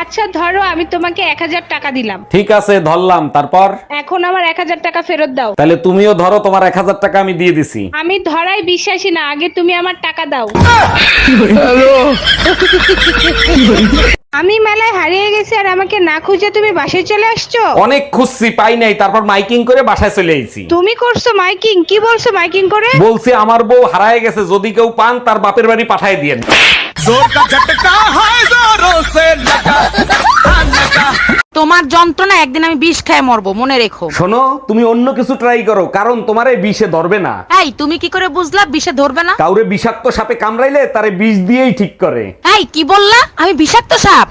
আচ্ছা ধরো আমি তোমাকে 1000 টাকা দিলাম, ঠিক আছে ধরলাম, তারপর? এখন আমার 1000 টাকা ফেরত দাও। তাহলে তুমিও ধরো, তোমার 1000 টাকা আমি দিয়ে দিছি। আমি ধরাই বিশ্বাসী না, আগে তুমি আমার টাকা দাও। আমি মেলায় হারিয়ে গেছি আর আমাকে না খুঁজে তুমি বাসায় চলে আসছো। অনেক খুঁজছি, পাই নাই, তারপর মাইকিং করে বাসায় চলে আইছি। তুমি করছো মাইকিং? কি বলছো মাইকিং করে? বলছি আমার বউ হারায় গেছে, যদি কেউ পান তার বাপের বাড়ি পাঠায় দিয়েন। তোমার যন্ত্রণা একদিন আমি বিষ খেয়ে মরবো, মনে রেখো। শোনো, তুমি অন্য কিছু ট্রাই করো, কারণ তোমার এই বিষে ধরবে না। এই তুমি কি করে বুঝলা বিষে ধরবে না? কাউরে বিষাক্ত সাপে কামড়াইলে তারে বিষ দিয়েই ঠিক করে। এই কি বললা? আমি বিষাক্ত সাপ?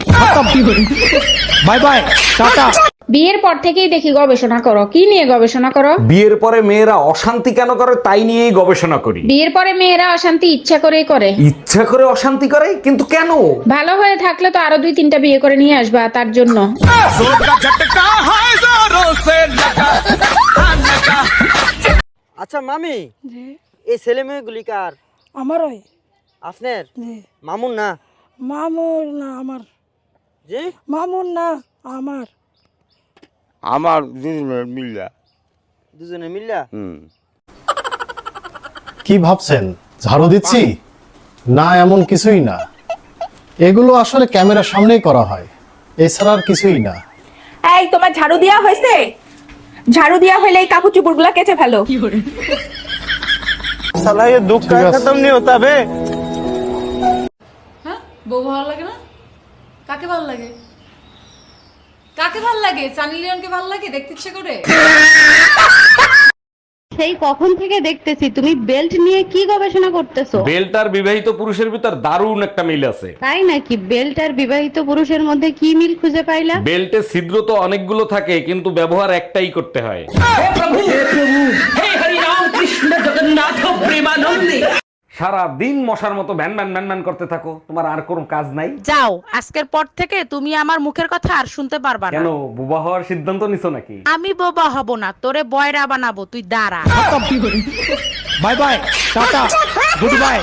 Bye bye, tata. বিয়ের পর থেকেই দেখি গবেষণা করো। কি নিয়ে গবেষণা করো? বিয়ের পরে মেয়েরা অশান্তি কেন করে তাই নিয়েই গবেষণা করি। বিয়ের পরে মেয়েরা অশান্তি ইচ্ছা করেই করে। ইচ্ছা করে অশান্তি করে, কিন্তু কেন? ভালো হয়ে থাকলে তো আরো 2-3টা বিয়ে করে নিয়ে আসবা, তার জন্য। আচ্ছা মামি, এই ছেলে মেয়েগুলি কার? আমারই। আপনার? জি। মামুন না? মামুর না আমার। জি। মামুর না আমার। আমার দুজনের মিল্লা। দুজনে মিল্লা? কি ভাবছেন ঝাড়ু দিচ্ছি? না, এমন কিছুই না। এগুলো আসলে ক্যামেরার সামনেই করা হয়, এছাড়া আর কিছুই না। এই তোমার ঝাড়ু দেওয়া হয়েছে? ঝাড়ু দেওয়া হলে এই কাপড় চোপড়গুলো কেচে ফেলো। সালা ये दुख का खत्म नहीं होता बे। হ্যাঁ, বউ ভালো লাগে না? কাকে ভালো লাগে? কাকে ভালো লাগে? সানি লিওনকে ভালো লাগে? দেখতে ইচ্ছে করে? সেই কখন থেকে দেখতেছি তুমি বেল্ট নিয়ে কি গবেষণা করতেছো। বেল্ট আর বিবাহিত পুরুষের ভিতর দারুণ একটা মিল আছে। তাই নাকি? বেল্ট আর বিবাহিত পুরুষের মধ্যে কি মিল খুঁজে পাইলা? বেল্টে ছিদ্র তো অনেকগুলো থাকে, কিন্তু ব্যবহার একটাই করতে হয়। সারা দিন মশার মতো ভ্যান ভ্যান ভ্যান ভ্যান করতে থাকো, তোমার আর কোনো কাজ নাই? যাও, আজকের পর থেকে তুমি আমার মুখের কথা আর শুনতে পারবা না। কেন, বোবা হওয়ার সিদ্ধান্ত নিছো নাকি? আমি বোবা হব না, তোরে বয়রা বানাবো, তুই দাঁড়া। Bye bye, tata, good bye.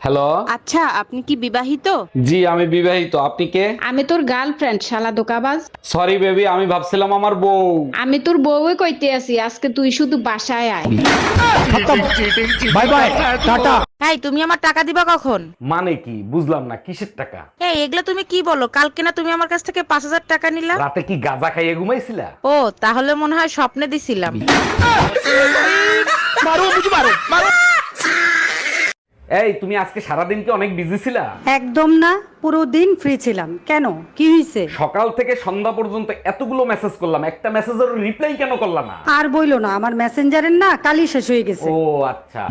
Hello. আচ্ছা আপনি কি বিবাহিত? জি আমি বিবাহিত, আপনি কে? আমি তোর গার্লফ্রেন্ড, শালা দোকাবাজ। সরি বেবি, আমি ভাবছিলাম আমার বউ। আমি তোর বউই কইতে আছি, আজকে তুই শুধু বাসায় আয়। Bye bye, tata. এই তুমি আমার টাকা দিবা কখন? মানে কি বুঝলাম না, কিসের টাকা? এই এগুলা তুমি কি বলো? কালকে না তুমি আমার কাছ থেকে 5000 টাকা নিলা? রাতে কি গাঁজা খাইয়ে ঘুমাইছিলা? ও তাহলে মনে হয় স্বপ্নে দিছিলাম। এই তুমি আজকে সারাদিন কি অনেক বিজি ছিলা? একদম না, পুরো দিন ফ্রি ছিলাম। কেন, কি হয়েছে? সকাল থেকে সন্ধ্যা পর্যন্ত এতগুলো মেসেজ করলাম, একটা মেসেজের রিপ্লাই কেন করলা না? আর বইলো না, আমার মেসেঞ্জারের না কালই শেষ হয়ে গেছে। ও আচ্ছা।